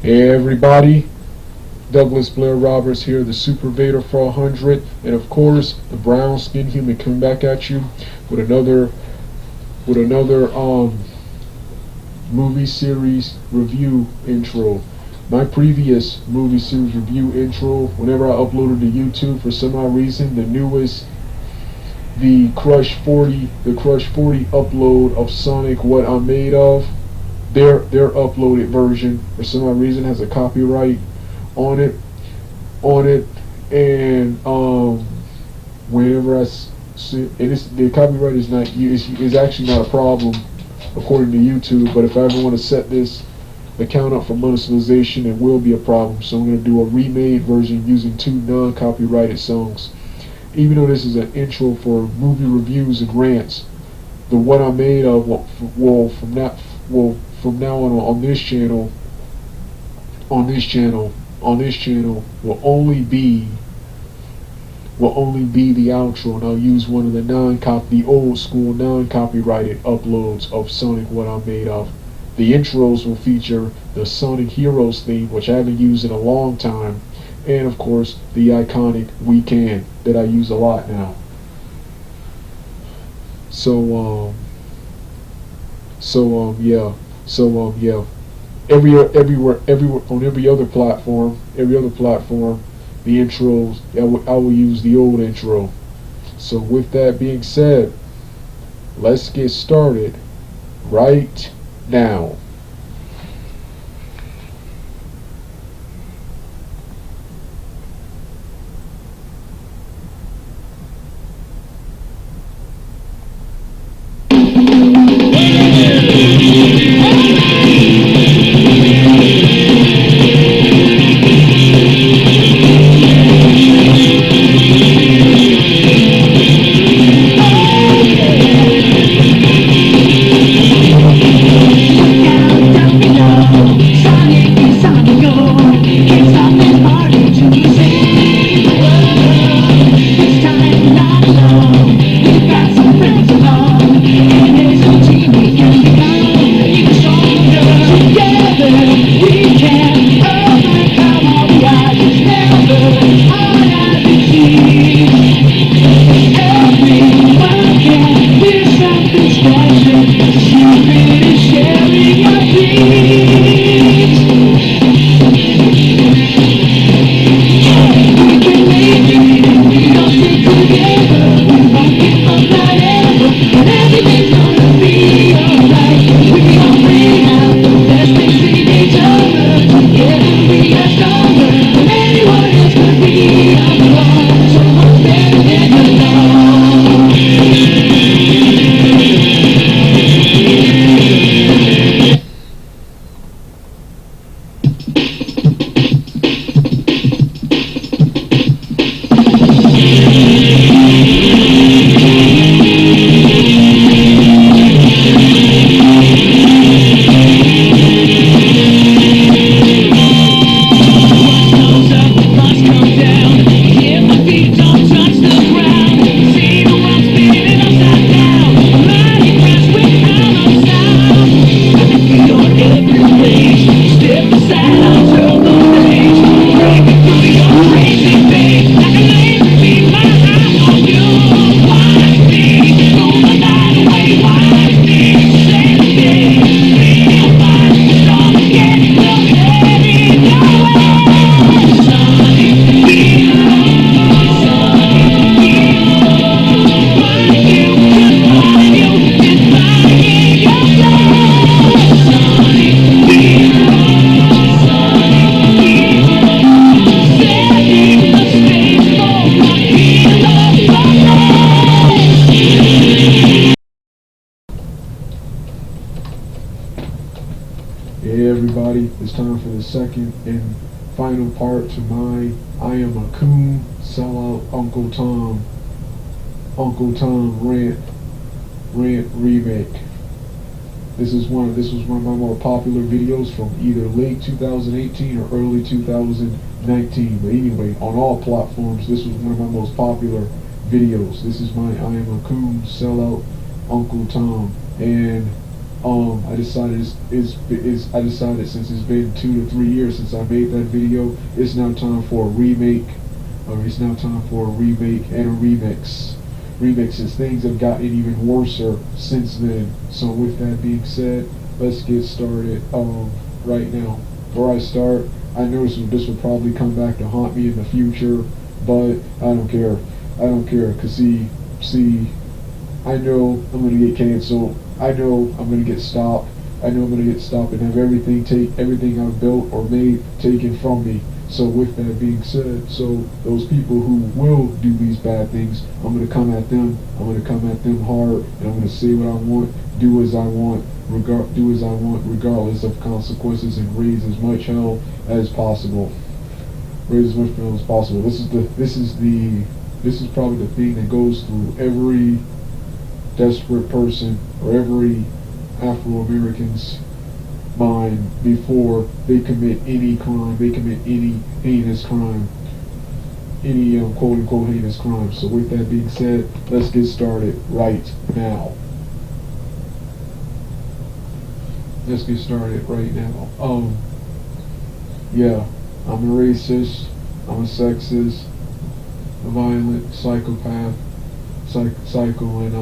Hey everybody, Douglas Blair Roberts here, the Super Vader 400, and of course the brown skin human coming back at you with another movie series review intro. My previous movie series review intro, whenever I uploaded to YouTube, for some odd reason, the newest, the Crush 40 upload of Sonic What I'm Made Of, their uploaded version for some odd reason has a copyright on it, and whenever I see, and the copyright is actually not a problem according to YouTube, but if I ever want to set this account up for monetization, it will be a problem. So I'm going to do a remade version using two non-copyrighted songs. Even though this is an intro for movie reviews and rants, the What I'm Made Of will from now on this channel will only be the outro, and I'll use one of the old school non-copyrighted uploads of Sonic What I'm Made Of. The intros will feature the Sonic Heroes theme, which I haven't used in a long time, and of course the iconic We Can that I use a lot now. Everywhere on every other platform, the intros, I will use the old intro. So with that being said, let's get started right now. Hey everybody, it's time for the second and final part to my I Am a Coon Sellout Uncle Tom rant remake. This was one of my more popular videos from either late 2018 or early 2019. But anyway, on all platforms, this was one of my most popular videos. This is my I Am a Coon Sellout Uncle Tom, and I decided since it's been 2 to 3 years since I made that video, it's now time for a remake, or it's now time for a remake and a remix. Remixes, things have gotten even worse since then. So with that being said, let's get started right now. Before I start, I know this will probably come back to haunt me in the future, but I don't care. I don't care, cause see, I know I'm gonna get canceled. I know I'm gonna get stopped. I know I'm gonna get stopped and have everything I've built or made taken from me. So with that being said, so those people who will do these bad things, I'm gonna come at them. I'm gonna come at them hard, and I'm gonna say what I want, do as I want, regardless of consequences, and raise as much hell as possible. Raise as much hell as possible. This is probably the thing that goes through every desperate person or every Afro-American's mind before they commit any crime, they commit any heinous crime, any quote-unquote heinous crime. So with that being said, let's get started right now. Let's get started right now. Yeah, I'm a racist, I'm a sexist, a violent psychopath, psycho and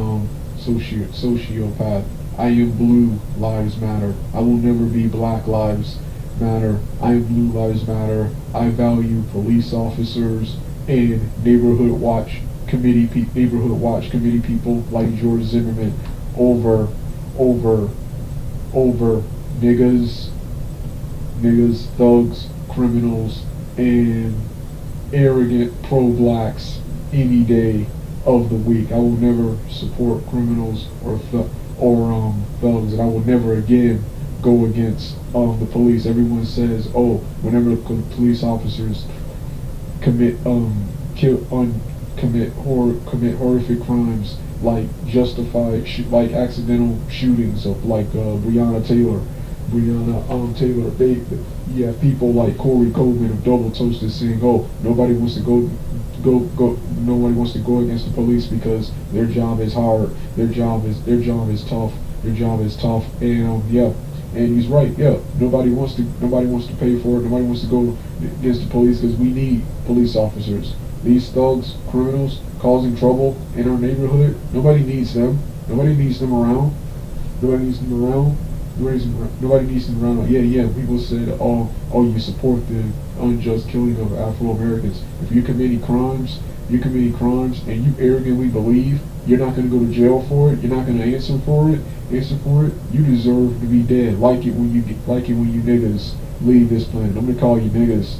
sociopath. I am Blue Lives Matter. I will never be Black Lives Matter. I am Blue Lives Matter. I value police officers and neighborhood watch committee people like George Zimmerman over niggas, thugs, criminals, and arrogant pro-blacks any day of the week. I will never support criminals or thugs, and I will never again go against the police. Everyone says, oh, whenever police officers commit horrific crimes like like accidental shootings of like Breonna Taylor, you have people like Corey Coleman of Double Toasted saying, "Oh, nobody wants to nobody wants to go against the police because their job is hard, their job is tough, and yeah." And he's right. Yeah, nobody wants to pay for it. Nobody wants to go against the police because we need police officers. These thugs, criminals, causing trouble in our neighborhood. Nobody needs them. Nobody needs them around. Nobody needs them around. Nobody needs them around. Yeah. People said, oh, you support the unjust killing of Afro-Americans. If you're committing crimes, and you arrogantly believe you're not going to go to jail for it, you're not going to answer for it. You deserve to be dead. Like it when you niggas leave this planet. I'm gonna call you niggas.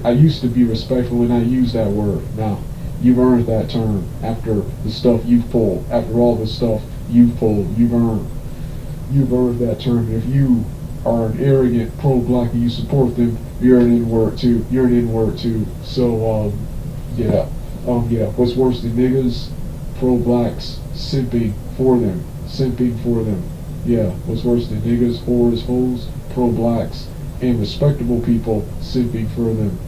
I used to be respectful and I use that word. Now, you've earned that term after the stuff you've pulled. After all the stuff you've pulled, you've earned that term. And if you are an arrogant pro-black and you support them, you're an N-word too. So, yeah. What's worse than niggas? Pro-blacks simping for them. Yeah, what's worse than niggas, whores, hoes, pro-blacks, and respectable people simping for them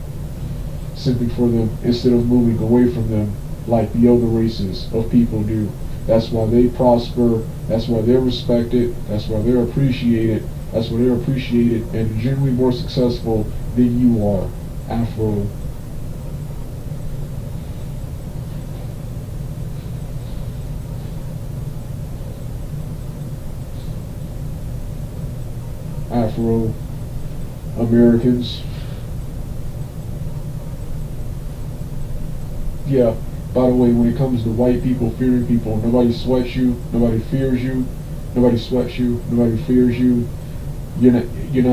instead of moving away from them like the other races of people do. That's why they prosper, that's why they're respected, that's why they're appreciated, and generally more successful than you are, Afro Americans. Yeah, by the way, when it comes to white people fearing people, nobody sweats you, nobody fears you, nobody sweats you, nobody fears you. You're not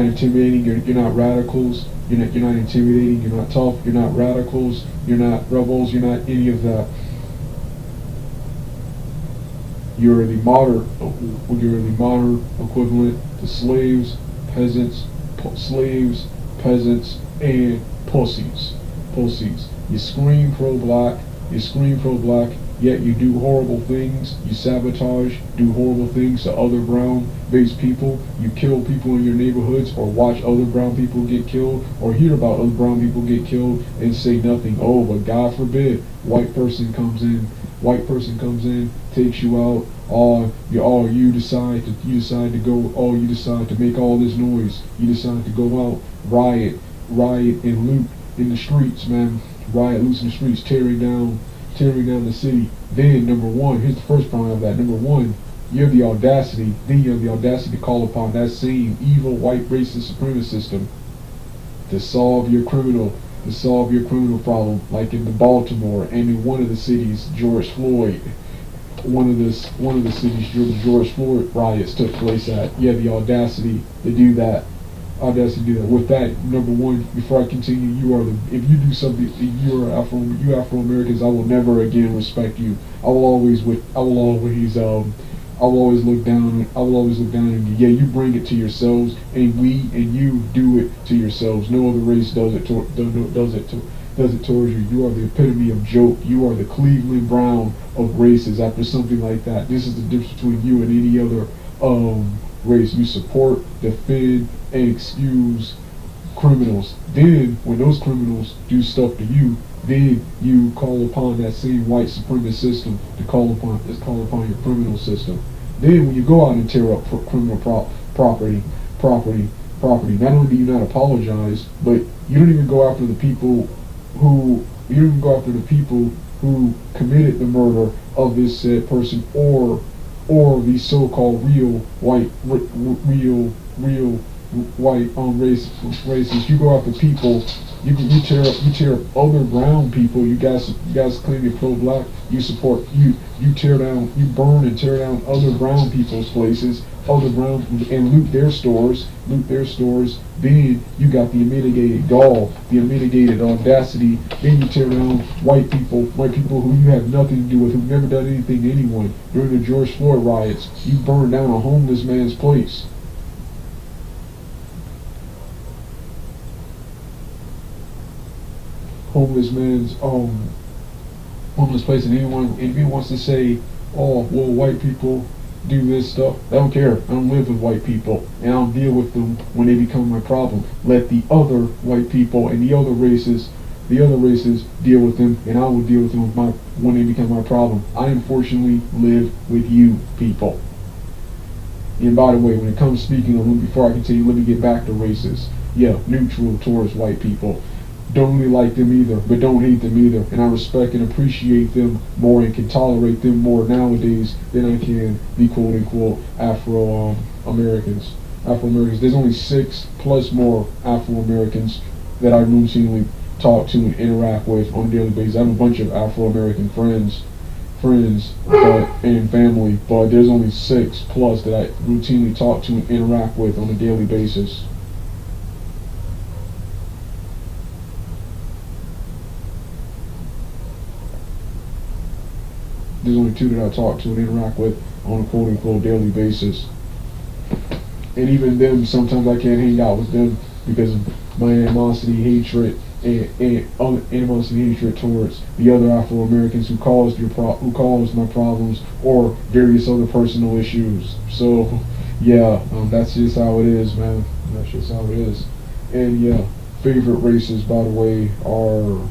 intimidating, you're not radicals, you're not intimidating, you're not tough, you're not radicals, you're not rebels, you're not any of that. You're the modern equivalent to slaves, peasants, and pussies. You scream pro-black, yet you do horrible things. You sabotage, do horrible things to other brown-based people. You kill people in your neighborhoods, or watch other brown people get killed, or hear about other brown people get killed, and say nothing. Oh, but God forbid, white person comes in, takes you out, you decide to go, you decide to make all this noise. You decide to go out, riot and loot in the streets, man. Riot, loot in the streets, tearing down the city. Then number one, here's the first problem of that. Number one, you have the audacity. Then you have the audacity to call upon that same evil white racist supremacist system to solve your criminal problem, like in the Baltimore and in one of the cities, George Floyd. One of the cities George Floyd riots took place at. You have the audacity to do that. With that, number one, before I continue, if you do something, you Afro Americans, I will never again respect you. I will always look down on you. Yeah, you bring it to yourselves, and you do it to yourselves. No other race does it towards you. You are the epitome of joke. You are the Cleveland Brown of races. After something like that, this is the difference between you and any other race. You support, defend, and excuse criminals. Then, when those criminals do stuff to you, then you call upon that same white supremacist system to call upon your criminal system. Then, when you go out and tear up criminal property, not only do you not apologize, but you don't even go after the people who committed the murder of this said person, or the so-called real white racists. You go after people. You tear up other brown people. You guys claim you're pro-black. You support you burn and tear down other brown people's places, and loot their stores. Then you got the unmitigated gall, the unmitigated audacity. Then you tear down white people who you have nothing to do with, who've never done anything to anyone. During the George Floyd riots, you burned down a homeless man's place. Homeless place, and if he wants to say, oh well, white people do this stuff, I don't care. I don't live with white people, and I don't deal with them when they become my problem. Let the other white people and the other races deal with them, and I will deal with them when they become my problem. I unfortunately live with you people. And by the way, when it comes to speaking of them, before I continue, let me get back to races. Yeah, neutral towards white people. Don't really like them either, but don't hate them either. And I respect and appreciate them more and can tolerate them more nowadays than I can the quote-unquote Afro-Americans. There's only 6+ more Afro-Americans that I routinely talk to and interact with on a daily basis. I have a bunch of Afro-American friends, and family, but there's only 6+ that I routinely talk to and interact with on a daily basis. There's only 2 that I talk to and interact with on a quote-unquote daily basis. And even them, sometimes I can't hang out with them because of my animosity, hatred towards the other Afro-Americans who caused my problems or various other personal issues. So, yeah, that's just how it is, man. That's just how it is. And yeah, favorite races, by the way, are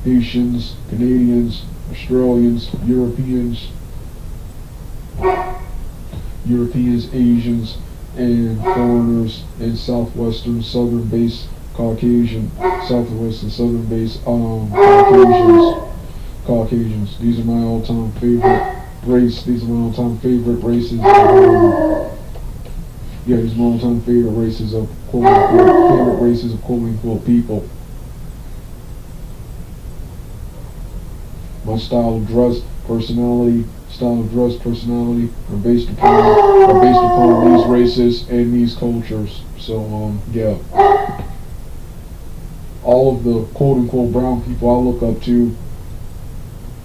Haitians, Canadians, Australians, Europeans, Asians, and foreigners, and southwest and southern-based Caucasians. These are my all-time favorite race. These are my all-time favorite races. These are my all-time favorite races of quote-unquote people. My style of dress, personality are based upon these races and these cultures. So yeah, all of the quote-unquote brown people I look up to,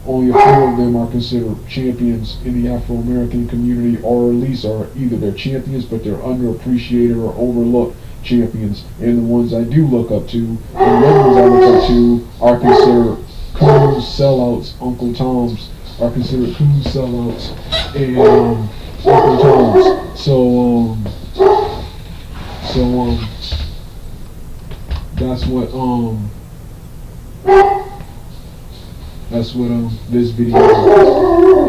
only a few of them are considered champions in the Afro-American community, or at least are either they're champions, but they're underappreciated or overlooked champions. And the ones I do look up to, and the other ones I look up to are considered Coon Sellouts. Uncle Toms are considered Coon Sellouts and Uncle Toms. So That's what this video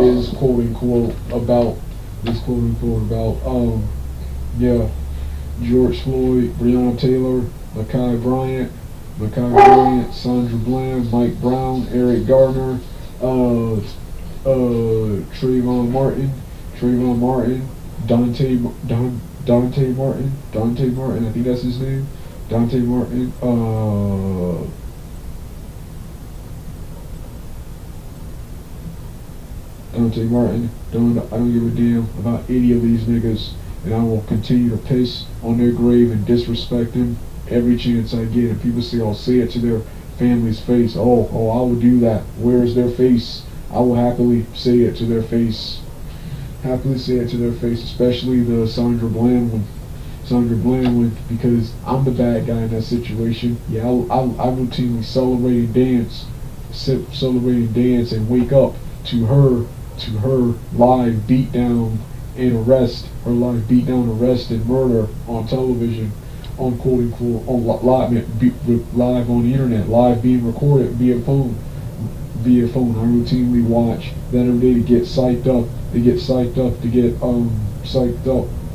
is quote unquote about. This quote unquote about yeah, George Floyd, Breonna Taylor, Ma'Khia Bryant, Sandra Bland, Mike Brown, Eric Garner, Trayvon Martin, Dante Martin, I think that's his name, Dante Martin, Dante Martin. I don't give a damn about any of these niggas, and I will continue to piss on their grave and disrespect them every chance I get. And people say I'll say it to their family's face. Oh, I will do that. Where is their face? I will happily say it to their face. Happily say it to their face, especially the Sandra Bland one, because I'm the bad guy in that situation. Yeah, I routinely celebrate and dance and wake up to her live beatdown and arrest, and murder on television, on quote unquote, on live on the internet, live being recorded via phone. I routinely watch that every day to get psyched up,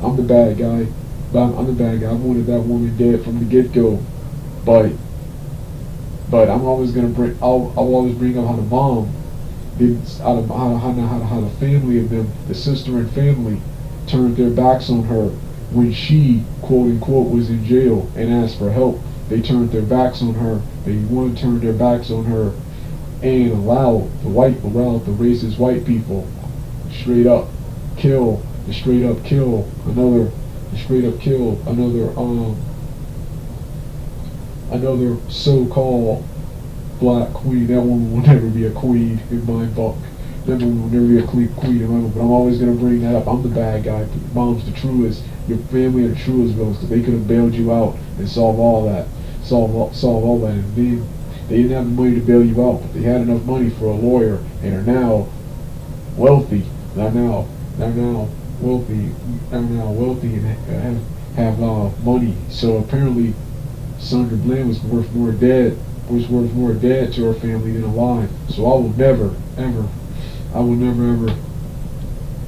I'm the bad guy. I'm the bad guy. I wanted that woman dead from the get-go, but I'm always gonna I'll always bring up how the mom did, how the family of them, the sister and family, turned their backs on her when she quote unquote was in jail and asked for help. They turned their backs on her. Turned their backs on her and allowed the racist white people straight up kill another so-called black queen. That woman will never be a queen in my book. That woman will never be a queen in my book. But I'm always gonna bring that up. I'm the bad guy. Mom's the truest. Your family are the truest villains, because they could have bailed you out and solve all that. And then they didn't have the money to bail you out, but they had enough money for a lawyer and are now wealthy. They're now wealthy and have money. So apparently, Sandra Bland was worth more dead to her family than alive. So I will never ever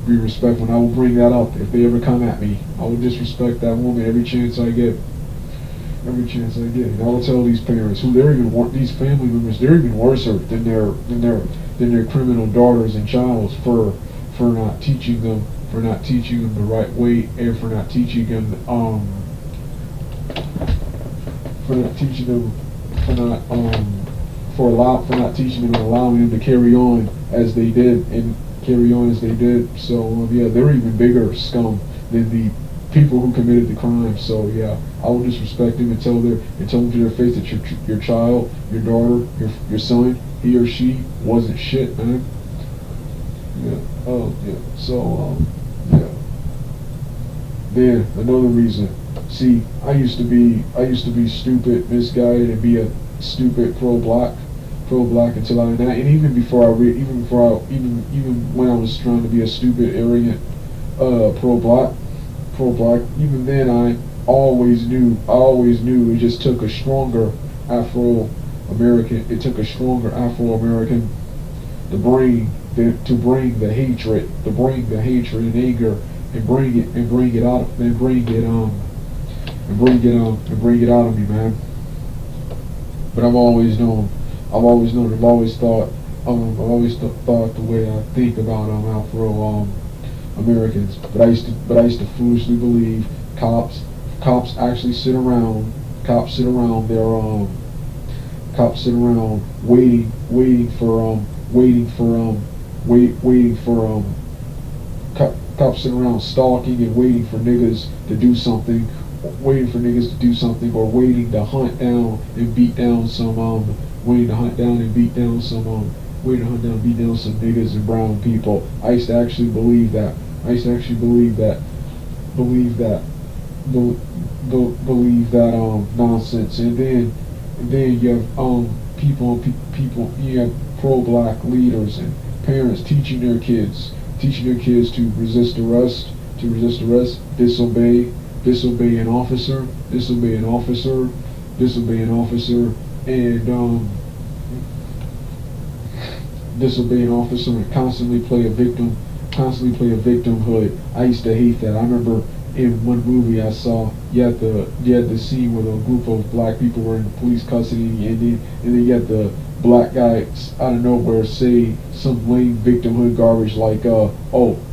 be respectful. And I will bring that up if they ever come at me. I will disrespect that woman every chance I get. And I will tell these parents these family members, they're even worse than their criminal daughters and childs for not teaching them the right way, and for not teaching them and allowing them to carry on as they did. So yeah, they're even bigger scum than the people who committed the crime. So yeah, I will disrespect them and tell them to their face that your child, your daughter, your son, he or she wasn't shit, man. Yeah. Oh yeah. So yeah. Then another reason. See, I used to be stupid, misguided, and be a stupid pro-black until and even when I was trying to be a stupid, arrogant pro-black, even then I always knew it just took a stronger Afro-American. It took a stronger Afro-American to bring the hatred and anger and bring it out of me, man. But I've always thought the way I think about Afro Americans. But I used to foolishly believe cops actually sit around waiting for cops sit around stalking and waiting for niggas to do something, or waiting to hunt down and beat down some niggas and brown people. I used to actually believe that nonsense. And then you have people, you have pro-black leaders and parents teaching their kids to resist arrest, disobey an officer, disobey an officer and constantly play a victimhood. I used to hate that. I remember in one movie I saw, you had the scene where a group of black people were in the police custody, and then you had the black guy out of nowhere say some lame victimhood garbage like, oh,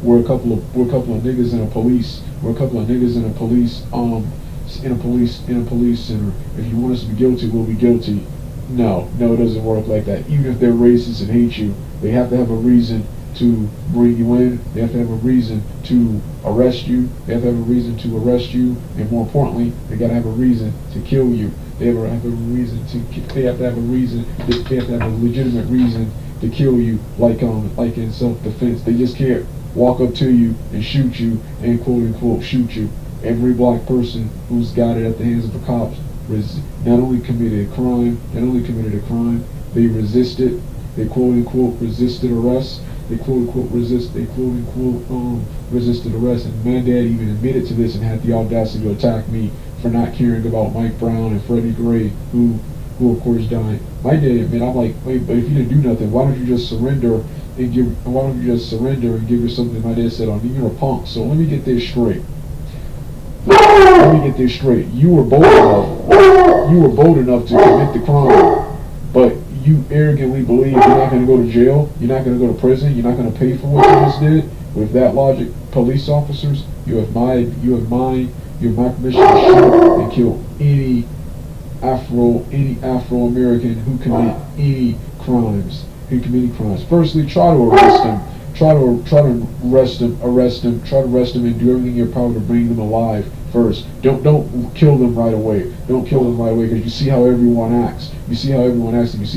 we're a couple of niggas in a police, in a police center. If you want us to be guilty, we'll be guilty. No, it doesn't work like that. Even if they're racist and hate you, they have to have a reason to bring you in. They have to have a reason to arrest you. And more importantly, they gotta have a reason to kill you. They have to have a legitimate reason to kill you, like in self-defense. They just can't walk up to you and shoot you and quote unquote shoot you. Every black person who's got it at the hands of the cops not only committed a crime, they resisted. They quote unquote resisted arrest. Resisted arrest. And my dad even admitted to this and had the audacity to attack me for not caring about Mike Brown and Freddie Gray, who of course died. My dad admitted, I'm like, wait, but if you didn't do nothing, why don't you just surrender and give yourself something? My dad said, oh, you're a punk. So let me get this straight. You were bold enough to commit the crime, but you arrogantly believe you're not going to go to jail, you're not going to go to prison, you're not going to pay for what you just did. With that logic, police officers, you have my permission to shoot and kill any Afro-American who commit any crimes. Firstly, try to arrest them. Try to arrest them and do everything in your power to bring them alive first. Don't kill them right away. Because you see how everyone acts. And you see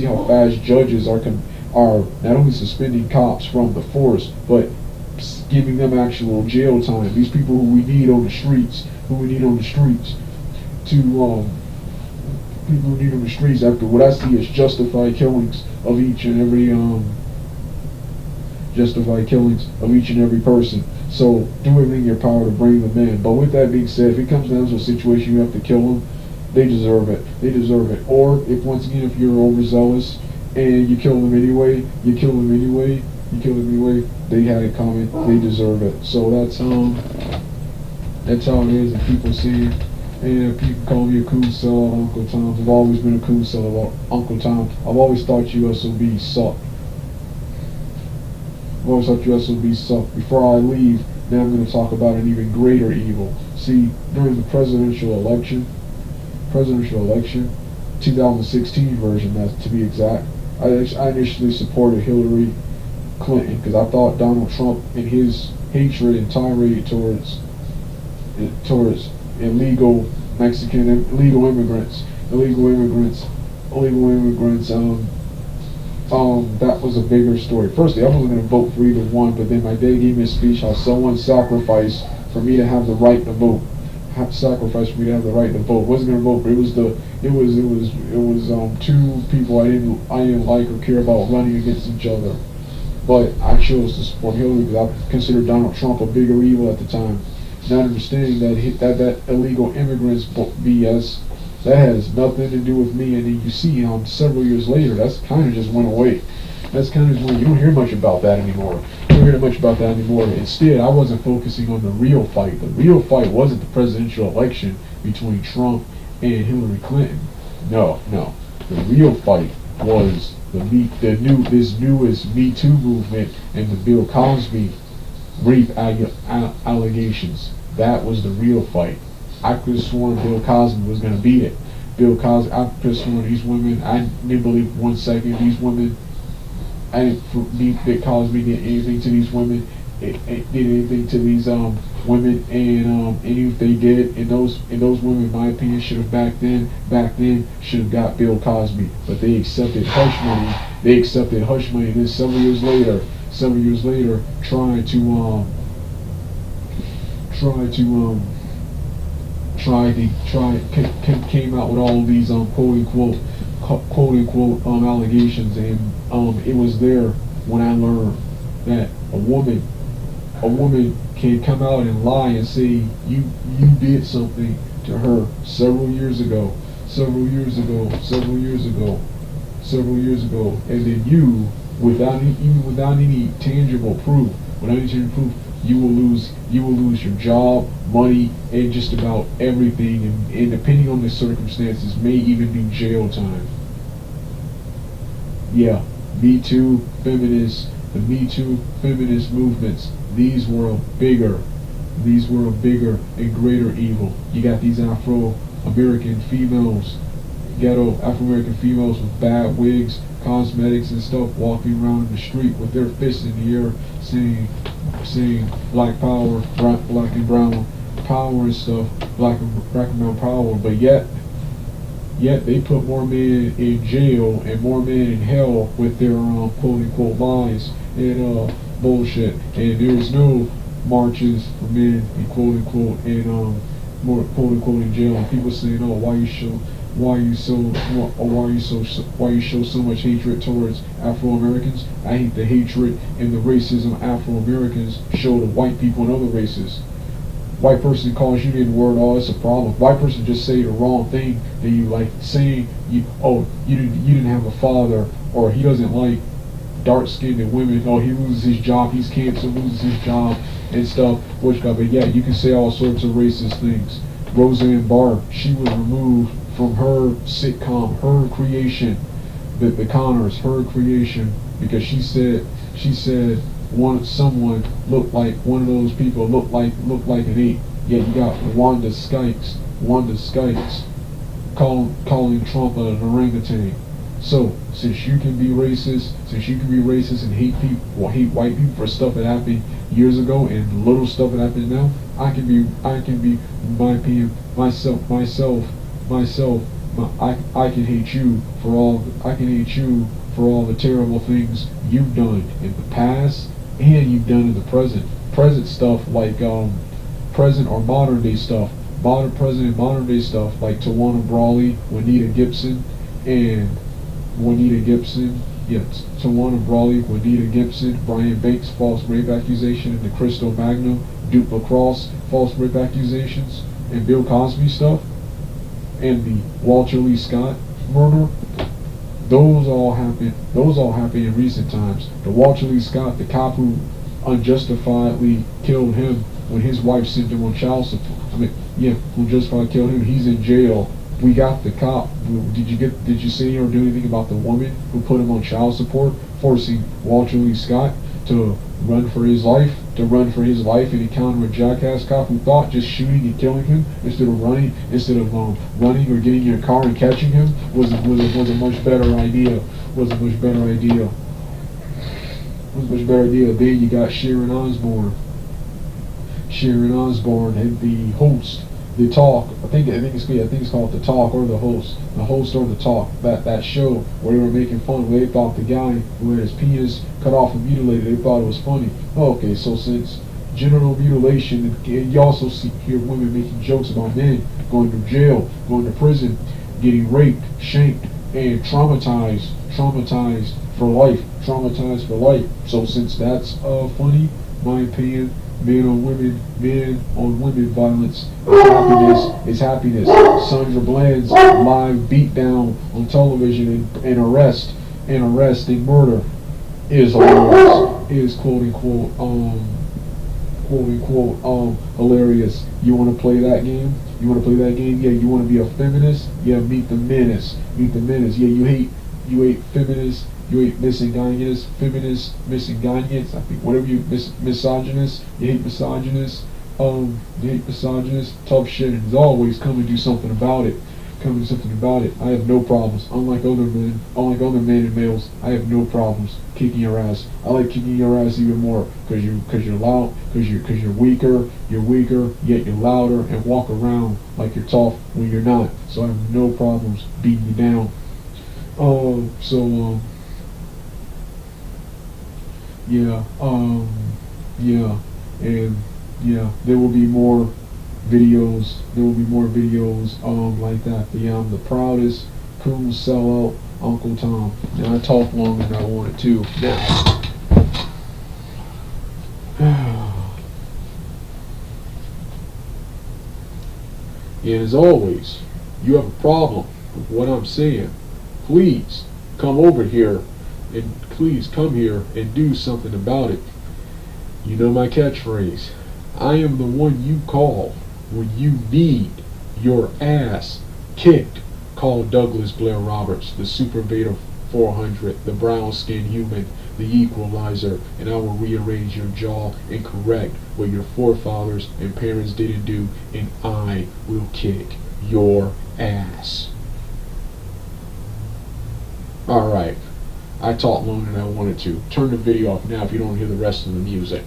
how fast judges are not only suspending cops from the force, but giving them actual jail time. These people who we need on the streets, after what I see is justified killings of each and every person. So do everything in your power to bring them in. But with that being said, if it comes down to a situation you have to kill them, they deserve it. Or if you're overzealous and you kill them anyway, they had it coming, they deserve it. So that's how it is, and people see it. And people call me a Coon Sellout, Uncle Tom. I've always been a Coon Sellout, Uncle Tom. I've always thought USOB sucked. Before I leave, now I'm going to talk about an even greater evil. See, during the presidential election, 2016 version, that's to be exact, I initially supported Hillary Clinton because I thought Donald Trump and his hatred and tirade towards illegal immigrants, that was a bigger story. Firstly, I wasn't going to vote for either one, but then my dad gave me a speech how someone sacrificed for me to have the right to vote. Wasn't going to vote, but it was two people I didn't like or care about running against each other. But I chose to support Hillary because I considered Donald Trump a bigger evil at the time. Not understanding that illegal immigrants BS, that has nothing to do with me. And then you see several years later, that's kind of just went away. You don't hear much about that anymore. Instead, I wasn't focusing on the real fight. The real fight wasn't the presidential election between Trump and Hillary Clinton. No. The real fight was this newest Me Too movement and the Bill Cosby rape allegations. That was the real fight. I could have sworn Bill Cosby was going to beat it. I could have sworn these women, I didn't believe for 1 second these women, I didn't believe that Cosby did anything to these women, did anything to these women, and if they did, and those women, in my opinion, should have back then should have got Bill Cosby, but they accepted hush money. And then several years later, came out with all of these quote unquote allegations, and it was there when I learned that a woman can come out and lie and say you did something to her several years ago, and then even without any tangible proof, you will lose your job, money, and just about everything, and depending on the circumstances, may even be jail time. Yeah, Me Too feminists, the Me Too feminist movements, these were a bigger and greater evil. You got these Afro-American females, ghetto Afro-American females with bad wigs, cosmetics and stuff, walking around in the street with their fists in the air, saying black power, black and brown power and stuff, black and brown power, but yet they put more men in jail and more men in hell with their quote unquote lies and bullshit. And there's no marches for men and quote unquote and more quote unquote in jail. And people saying, oh, why you show so much hatred towards Afro Americans? I hate the hatred and the racism Afro Americans show to white people and other races. White person calls you the N-word, oh, it's a problem. White person just say the wrong thing, that you like saying you didn't have a father, or he doesn't like dark-skinned women, oh, he loses his job, he's cancer, loses his job and stuff. But yeah, you can say all sorts of racist things. Roseanne Barr, she was removed from her sitcom, her creation, the Connors, her creation, because she said someone looked like one of those people, looked like an ape. Yet you got Wanda Skykes calling Trump an orangutan. So since you can be racist and hate white people for stuff that happened years ago and little stuff that happens now, I can be in my opinion myself. I can hate you for all the terrible things you've done in the past and you've done in the present stuff, like present or modern day stuff, present and modern day stuff, like Tawana Brawley, Tawana Brawley, Juanita Gibson, Brian Banks false rape accusation, and the Crystal Magna, Duke LaCrosse false rape accusations, and Bill Cosby stuff, and the Walter Lee Scott murder. Those all happened in recent times. The Walter Lee Scott, the cop who unjustifiably killed him when his wife sent him on child support. Who justifiably killed him. He's in jail. We got the cop. Did you see or do anything about the woman who put him on child support, forcing Walter Lee Scott to run for his life and encounter a jackass cop who thought just shooting and killing him instead of running or getting in your car and catching him was a much better idea. Then you got Sharon Osbourne and the host, The Talk. I think it's called The Talk, or the host or The Talk. That show where they were making fun, where they thought the guy who had his penis cut off and mutilated, they thought it was funny. Okay, so since genital mutilation, and you also hear women making jokes about men going to jail, going to prison, getting raped, shanked, and traumatized for life. So since that's funny, my opinion, men on women violence is happiness. Sandra Bland's live beatdown on television and arrest and murder is hilarious. Is quote unquote hilarious. You want to play that game? Yeah, you want to be a feminist? Yeah, meet the menace. Yeah, you hate feminists. You hate misogynist, I think, whatever misogynist, you hate misogynist, tough shit, and as always, come and do something about it. I have no problems. Unlike other men and males, I have no problems kicking your ass. I like kicking your ass even more, because you're loud, because you're weaker, yet you're louder, and walk around like you're tough when you're not. So I have no problems beating you down. There will be more videos. Like that. But yeah, I'm the proudest Coon Sellout Uncle Tom. And I talk longer than I wanted to. Now, and as always, you have a problem with what I'm saying, please come over here and please come here and do something about it. You know my catchphrase. I am the one you call when you need your ass kicked. Call Douglas Blair Roberts, the Super Vader 400, the brown skinned human, the equalizer, and I will rearrange your jaw and correct what your forefathers and parents didn't do, and I will kick your ass. Alright, I talked longer than I wanted to. Turn the video off now if you don't hear the rest of the music.